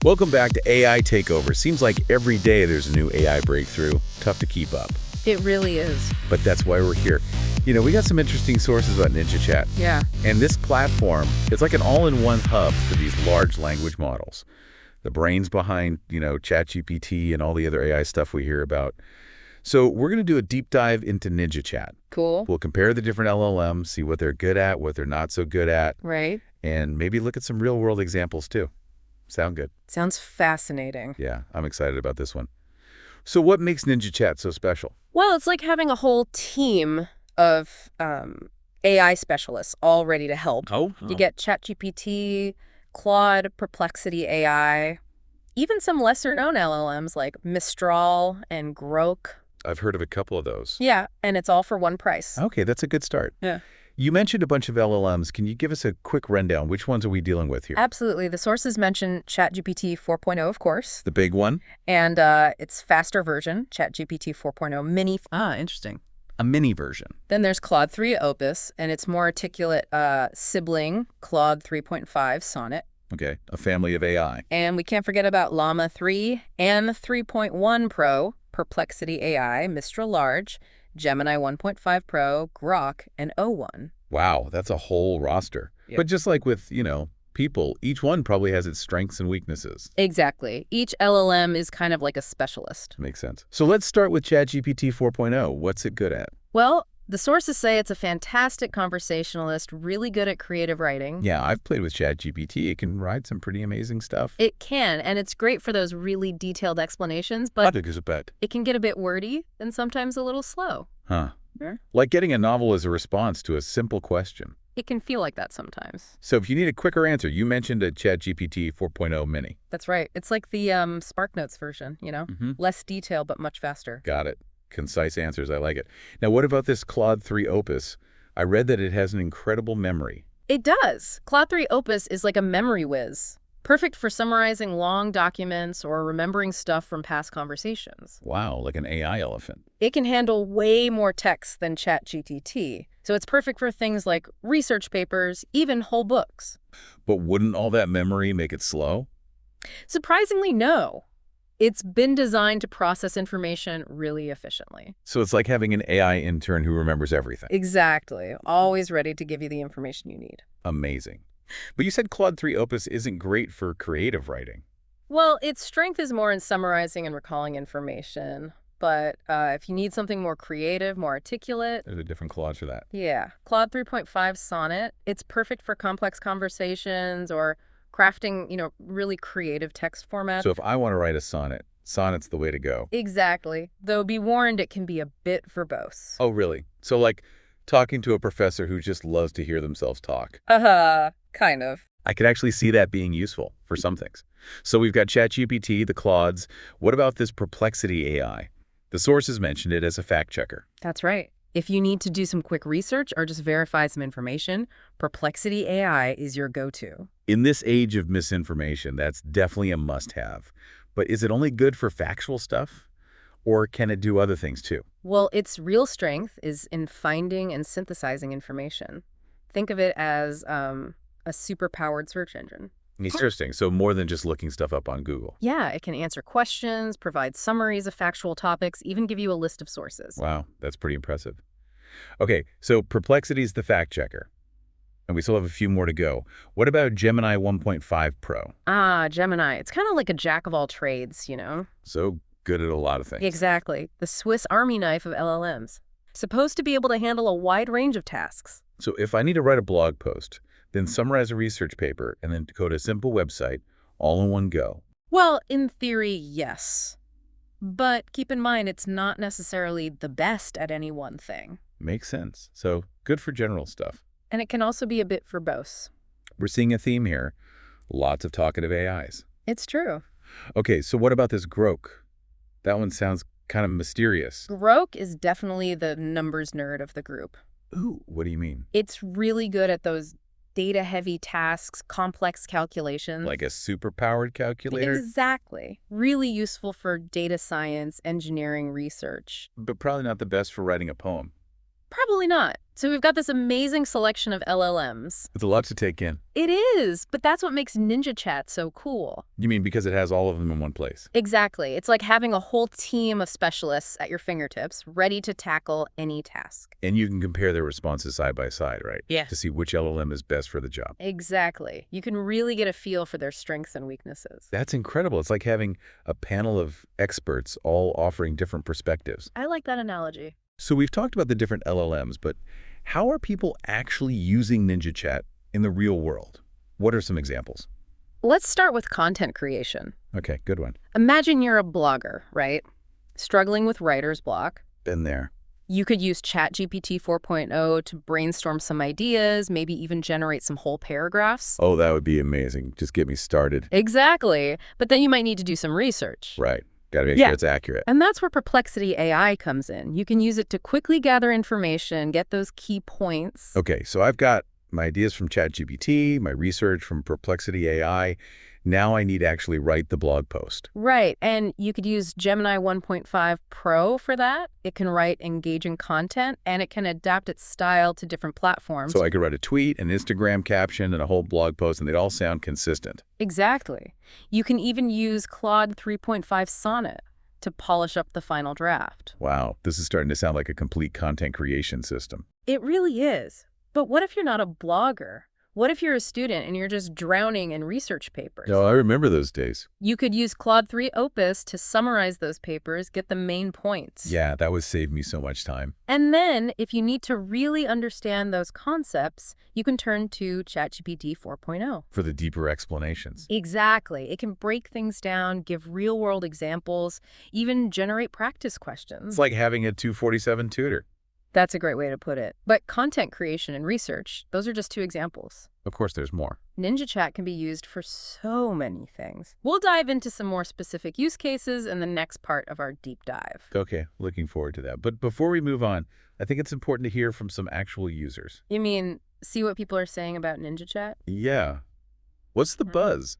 Welcome back to AI Takeover. Seems like every day there's a new AI breakthrough. Tough to keep up. It really is. But that's why we're here. We got some interesting sources about NinjaChat. Yeah. And this platform, it's like an all-in-one hub for these large language models. The brains behind, ChatGPT and all the other AI stuff we hear about. So we're going to do a deep dive into NinjaChat. Cool. We'll compare the different LLMs, see what they're good at, what they're not so good at. Right. And maybe look at some real-world examples, too. Sound good? Sounds fascinating. Yeah, I'm excited about this one. So what makes NinjaChat so special? Well, it's like having a whole team of AI specialists all ready to help. Oh. You get ChatGPT, Claude, Perplexity AI, even some lesser-known LLMs like Mistral and Grok. I've heard of a couple of those. Yeah, and it's all for one price. Okay, that's a good start. Yeah. You mentioned a bunch of LLMs. Can you give us a quick rundown? Which ones are we dealing with here? Absolutely. The sources mention ChatGPT 4.0, of course. The big one? And its faster version, ChatGPT 4.0 Mini. Interesting. A mini version. Then there's Claude 3 Opus, and its more articulate sibling, Claude 3.5 Sonnet. Okay, a family of AI. And we can't forget about Llama 3 and 3.1 Pro, Perplexity AI, Mistral Large, Gemini 1.5 Pro, Grok, and O1. Wow, that's a whole roster. Yep. But just like with, people, each one probably has its strengths and weaknesses. Exactly. Each LLM is kind of like a specialist. Makes sense. So let's start with ChatGPT 4.0. What's it good at? Well, the sources say it's a fantastic conversationalist, really good at creative writing. Yeah, I've played with ChatGPT. It can write some pretty amazing stuff. It can, and it's great for those really detailed explanations, but it can get a bit wordy and sometimes a little slow. Huh. Yeah. Like getting a novel as a response to a simple question. It can feel like that sometimes. So if you need a quicker answer, you mentioned a ChatGPT 4.0 mini. That's right. It's like the SparkNotes version, Less detail, but much faster. Got it. Concise answers. I like it. Now, what about this Claude 3 Opus? I read that it has an incredible memory. It does. Claude 3 Opus is like a memory whiz. Perfect for summarizing long documents or remembering stuff from past conversations. Wow, like an AI elephant. It can handle way more text than ChatGPT, so it's perfect for things like research papers, even whole books. But wouldn't all that memory make it slow? Surprisingly, no. It's been designed to process information really efficiently. So it's like having an AI intern who remembers everything. Exactly. Always ready to give you the information you need. Amazing. But you said Claude 3 Opus isn't great for creative writing. Well, its strength is more in summarizing and recalling information. But if you need something more creative, more articulate... There's a different Claude for that. Yeah. Claude 3.5 Sonnet, it's perfect for complex conversations or crafting, really creative text formats. So if I want to write a sonnet, sonnet's the way to go. Exactly. Though be warned, it can be a bit verbose. Oh, really? So like talking to a professor who just loves to hear themselves talk. Kind of. I could actually see that being useful for some things. So we've got ChatGPT, the Claudes. What about this Perplexity AI? The sources mentioned it as a fact checker. That's right. If you need to do some quick research or just verify some information, Perplexity AI is your go-to. In this age of misinformation, that's definitely a must-have. But is it only good for factual stuff? Or can it do other things too? Well, its real strength is in finding and synthesizing information. Think of it as a super-powered search engine. Interesting. So more than just looking stuff up on Google. Yeah, it can answer questions, provide summaries of factual topics, even give you a list of sources. Wow, that's pretty impressive. Okay, so Perplexity is the fact checker. And we still have a few more to go. What about Gemini 1.5 Pro? Gemini. It's kind of like a jack of all trades, So good at a lot of things. Exactly. The Swiss Army knife of LLMs. Supposed to be able to handle a wide range of tasks. So if I need to write a blog post, then summarize a research paper, and then code a simple website, all in one go. Well, in theory, yes. But keep in mind, it's not necessarily the best at any one thing. Makes sense. So good for general stuff. And it can also be a bit verbose. We're seeing a theme here. Lots of talkative AIs. It's true. Okay, so what about this Grok? That one sounds kind of mysterious. Grok is definitely the numbers nerd of the group. Ooh, what do you mean? It's really good at those data-heavy tasks, complex calculations. Like a superpowered calculator? Exactly. Really useful for data science, engineering, research. But probably not the best for writing a poem. Probably not. So we've got this amazing selection of LLMs. It's a lot to take in. It is, but that's what makes NinjaChat so cool. You mean because it has all of them in one place? Exactly. It's like having a whole team of specialists at your fingertips, ready to tackle any task. And you can compare their responses side by side, right? Yeah. To see which LLM is best for the job. Exactly. You can really get a feel for their strengths and weaknesses. That's incredible. It's like having a panel of experts all offering different perspectives. I like that analogy. So we've talked about the different LLMs, but how are people actually using NinjaChat in the real world? What are some examples? Let's start with content creation. Okay, good one. Imagine you're a blogger, right? Struggling with writer's block. Been there. You could use ChatGPT 4.0 to brainstorm some ideas, maybe even generate some whole paragraphs. Oh, that would be amazing. Just get me started. Exactly. But then you might need to do some research. Right. Got to make sure it's accurate. And that's where Perplexity AI comes in. You can use it to quickly gather information, get those key points. Okay, so I've got my ideas from ChatGPT, my research from Perplexity AI. Now I need to actually write the blog post. Right, and you could use Gemini 1.5 Pro for that. It can write engaging content, and it can adapt its style to different platforms. So I could write a tweet, an Instagram caption, and a whole blog post, and they'd all sound consistent. Exactly. You can even use Claude 3.5 Sonnet to polish up the final draft. Wow, this is starting to sound like a complete content creation system. It really is. But what if you're not a blogger? What if you're a student and you're just drowning in research papers? Oh, I remember those days. You could use Claude 3 Opus to summarize those papers, get the main points. Yeah, that would save me so much time. And then, if you need to really understand those concepts, you can turn to ChatGPT 4.0. For the deeper explanations. Exactly. It can break things down, give real-world examples, even generate practice questions. It's like having a 247 tutor. That's a great way to put it. But content creation and research, those are just two examples. Of course, there's more. NinjaChat can be used for so many things. We'll dive into some more specific use cases in the next part of our deep dive. Okay, looking forward to that. But before we move on, I think it's important to hear from some actual users. You mean, see what people are saying about NinjaChat? Yeah. What's the buzz?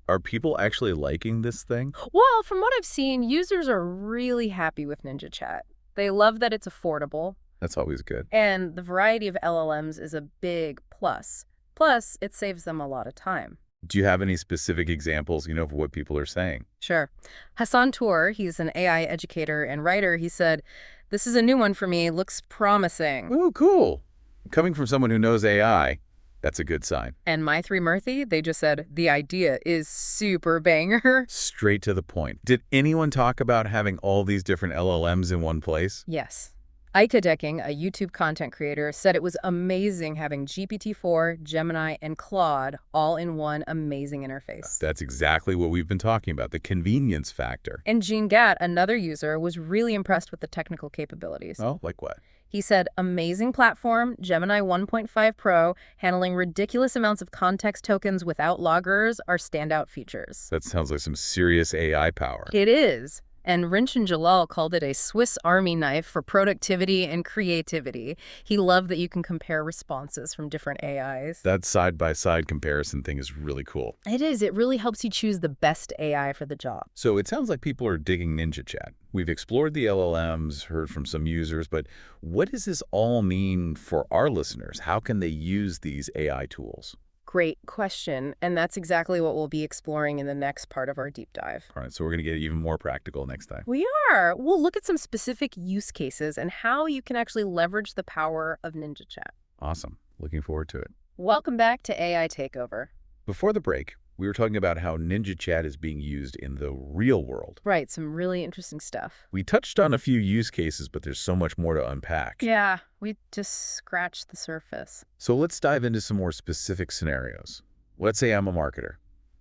Are people actually liking this thing? Well, from what I've seen, users are really happy with NinjaChat. They love that it's affordable. That's always good. And the variety of LLMs is a big plus. Plus, it saves them a lot of time. Do you have any specific examples, of what people are saying? Sure. Hassan Tour, he's an AI educator and writer. He said, "This is a new one for me. Looks promising." Oh, cool. Coming from someone who knows AI, that's a good sign. And My Three Murthy, they just said, "The idea is super banger." Straight to the point. Did anyone talk about having all these different LLMs in one place? Yes. Aika Decking, a YouTube content creator, said it was amazing having GPT-4, Gemini, and Claude all in one amazing interface. That's exactly what we've been talking about, the convenience factor. And Jean Gatt, another user, was really impressed with the technical capabilities. Oh, like what? He said, "Amazing platform, Gemini 1.5 Pro, handling ridiculous amounts of context tokens without loggers are standout features." That sounds like some serious AI power. It is. And Rinchin Jalal called it a Swiss Army knife for productivity and creativity. He loved that you can compare responses from different AIs. That side-by-side comparison thing is really cool. It is. It really helps you choose the best AI for the job. So it sounds like people are digging NinjaChat. We've explored the LLMs, heard from some users, but what does this all mean for our listeners? How can they use these AI tools? Great question, and that's exactly what we'll be exploring in the next part of our deep dive. All right, so we're going to get even more practical next time. We are. We'll look at some specific use cases and how you can actually leverage the power of NinjaChat. Awesome. Looking forward to it. Welcome back to AI Takeover. Before the break, we were talking about how NinjaChat is being used in the real world. Right, some really interesting stuff. We touched on a few use cases, but there's so much more to unpack. Yeah, we just scratched the surface. So let's dive into some more specific scenarios. Let's say I'm a marketer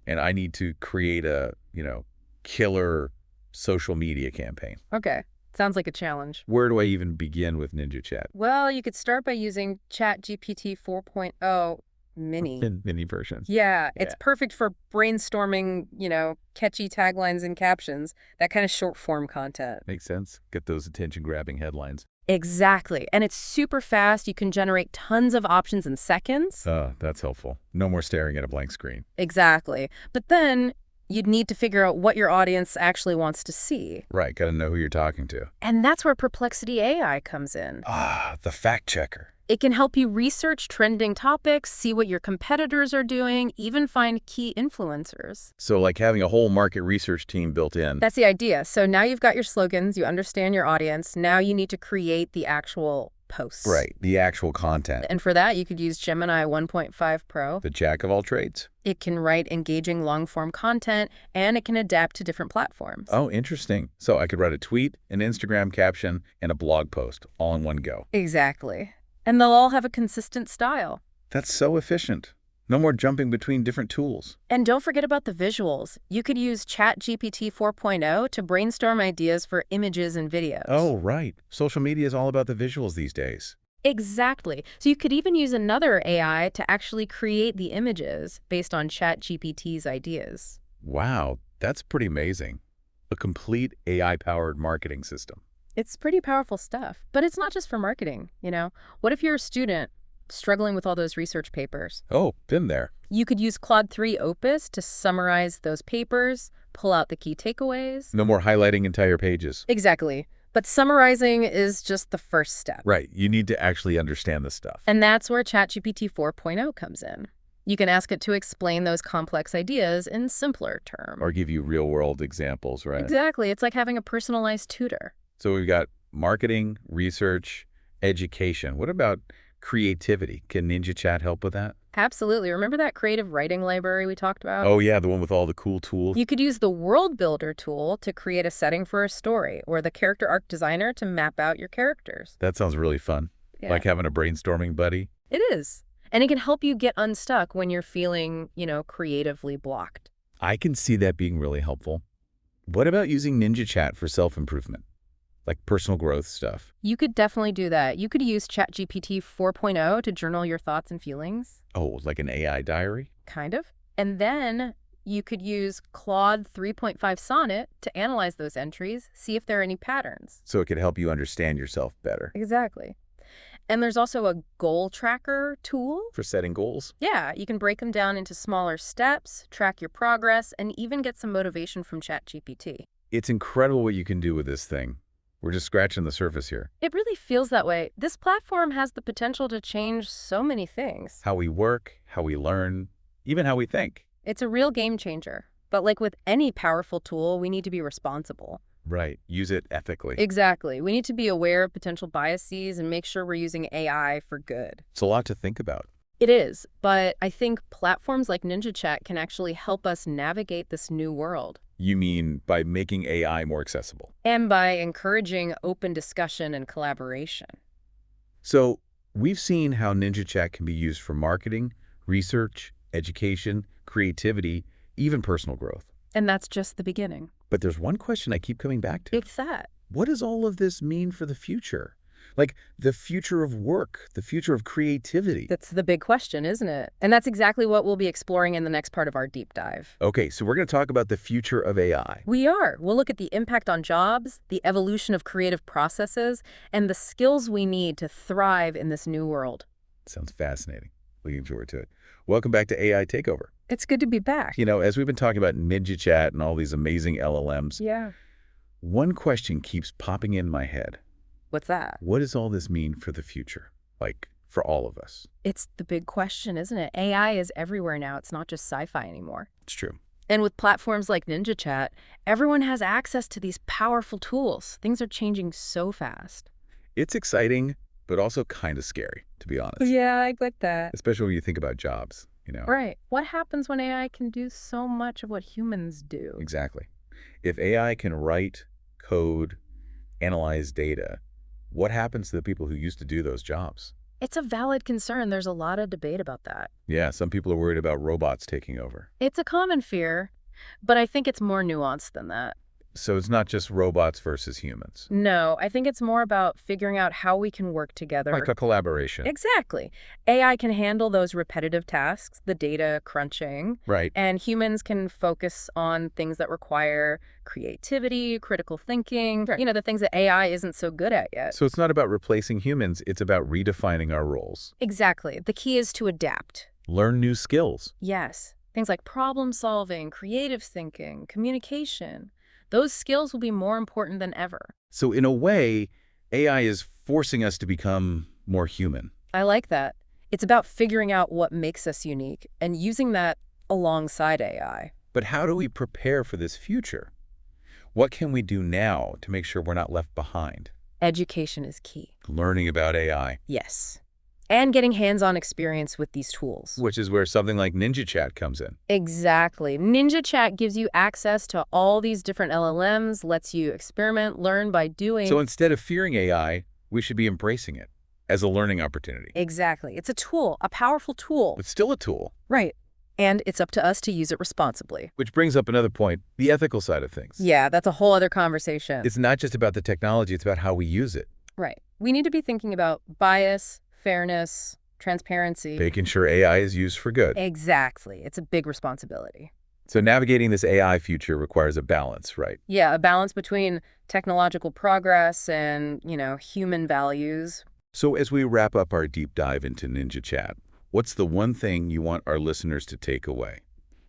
and I need to create a, killer social media campaign. Okay, sounds like a challenge. Where do I even begin with NinjaChat? Well, you could start by using ChatGPT 4.0 Mini. Mini version. Yeah, it's perfect for brainstorming, catchy taglines and captions, that kind of short form content. Makes sense. Get those attention-grabbing headlines. Exactly. And it's super fast. You can generate tons of options in seconds. That's helpful. No more staring at a blank screen. Exactly. But then you'd need to figure out what your audience actually wants to see. Right. Got to know who you're talking to. And that's where Perplexity AI comes in. The fact checker. It can help you research trending topics, see what your competitors are doing, even find key influencers. So like having a whole market research team built in. That's the idea. So now you've got your slogans, you understand your audience. Now you need to create the actual posts. Right, the actual content. And for that, you could use Gemini 1.5 Pro. The jack of all trades. It can write engaging long-form content, and it can adapt to different platforms. Oh, interesting. So I could write a tweet, an Instagram caption, and a blog post all in one go. Exactly. And they'll all have a consistent style. That's so efficient. No more jumping between different tools. And don't forget about the visuals. You could use ChatGPT 4.0 to brainstorm ideas for images and videos. Oh, right. Social media is all about the visuals these days. Exactly. So you could even use another AI to actually create the images based on ChatGPT's ideas. Wow, that's pretty amazing. A complete AI-powered marketing system. It's pretty powerful stuff. But it's not just for marketing, you know? What if you're a student struggling with all those research papers? Oh, been there. You could use Claude 3 Opus to summarize those papers, pull out the key takeaways. No more highlighting entire pages. Exactly. But summarizing is just the first step. Right, you need to actually understand the stuff. And that's where ChatGPT 4.0 comes in. You can ask it to explain those complex ideas in simpler terms. Or give you real-world examples, right? Exactly. It's like having a personalized tutor. So we've got marketing, research, education. What about creativity? Can NinjaChat help with that? Absolutely. Remember that creative writing library we talked about? Oh, yeah, the one with all the cool tools. You could use the World Builder tool to create a setting for a story, or the Character Arc Designer to map out your characters. That sounds really fun. Yeah. Like having a brainstorming buddy. It is. And it can help you get unstuck when you're feeling, creatively blocked. I can see that being really helpful. What about using NinjaChat for self-improvement? Like personal growth stuff? You could definitely do that. You could use ChatGPT 4.0 to journal your thoughts and feelings. Oh, like an AI diary? Kind of. And then you could use Claude 3.5 Sonnet to analyze those entries, see if there are any patterns. So it could help you understand yourself better. Exactly. And there's also a goal tracker tool. For setting goals? Yeah, you can break them down into smaller steps, track your progress, and even get some motivation from ChatGPT. It's incredible what you can do with this thing. We're just scratching the surface here. It really feels that way. This platform has the potential to change so many things. How we work, how we learn, even how we think. It's a real game changer. But like with any powerful tool, we need to be responsible. Right. Use it ethically. Exactly. We need to be aware of potential biases and make sure we're using AI for good. It's a lot to think about. It is, but I think platforms like NinjaChat can actually help us navigate this new world. You mean by making AI more accessible? And by encouraging open discussion and collaboration. So we've seen how NinjaChat can be used for marketing, research, education, creativity, even personal growth. And that's just the beginning. But there's one question I keep coming back to. It's that. What does all of this mean for the future? Like the future of work, the future of creativity. That's the big question, isn't it? And that's exactly what we'll be exploring in the next part of our deep dive. Okay, so we're going to talk about the future of AI. We are. We'll look at the impact on jobs, the evolution of creative processes, and the skills we need to thrive in this new world. Sounds fascinating. Looking forward to it. Welcome back to AI Takeover. It's good to be back. You know, as we've been talking about NinjaChat and all these amazing LLMs, Yeah. one question keeps popping in my head. What's that? What does all this mean for the future? Like, for all of us? It's the big question, isn't it? AI is everywhere now. It's not just sci-fi anymore. It's true. And with platforms like NinjaChat, everyone has access to these powerful tools. Things are changing so fast. It's exciting, but also kind of scary, to be honest. Yeah, I get that. Especially when you think about jobs, you know? Right. What happens when AI can do so much of what humans do? Exactly. If AI can write, code, analyze data, what happens to the people who used to do those jobs? It's a valid concern. There's a lot of debate about that. Yeah, some people are worried about robots taking over. It's a common fear, but I think it's more nuanced than that. So it's not just robots versus humans. No, I think it's more about figuring out how we can work together. Like a collaboration. Exactly. AI can handle those repetitive tasks, the data crunching, Right. and humans can focus on things that require creativity, critical thinking, Right. the things that AI isn't so good at yet. So it's not about replacing humans, it's about redefining our roles. Exactly. The key is to adapt. Learn new skills. Yes. Things like problem solving, creative thinking, communication. Those skills will be more important than ever. So in a way, AI is forcing us to become more human. I like that. It's about figuring out what makes us unique and using that alongside AI. But how do we prepare for this future? What can we do now to make sure we're not left behind? Education is key. Learning about AI, Yes. And getting hands-on experience with these tools. which is where something like NinjaChat comes in. Exactly. NinjaChat gives you access to all these different LLMs, lets you experiment, learn by doing. So instead of fearing AI, we should be embracing it as a learning opportunity. Exactly. It's a tool, a powerful tool. It's still a tool. Right. And it's up to us to use it responsibly. Which brings up another point, the ethical side of things. Yeah, that's a whole other conversation. It's not just about the technology, it's about how we use it. Right. We need to be thinking about bias, fairness, transparency. Making sure AI is used for good. Exactly. It's a big responsibility. So navigating this AI future requires a balance, right? Yeah, a balance between technological progress and, human values. So as we wrap up our deep dive into NinjaChat, what's the one thing you want our listeners to take away?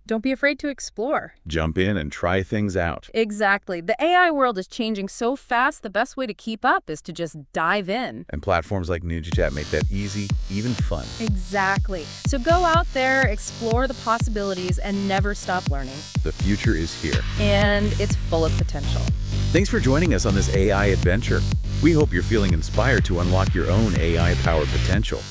Don't be afraid to explore. Jump in and try things out. Exactly. The AI world is changing so fast, the best way to keep up is to just dive in. And platforms like NinjaChat make that easy, even fun. Exactly. So go out there, explore the possibilities, and never stop learning. The future is here. And it's full of potential. Thanks for joining us on this AI adventure. We hope you're feeling inspired to unlock your own AI-powered potential.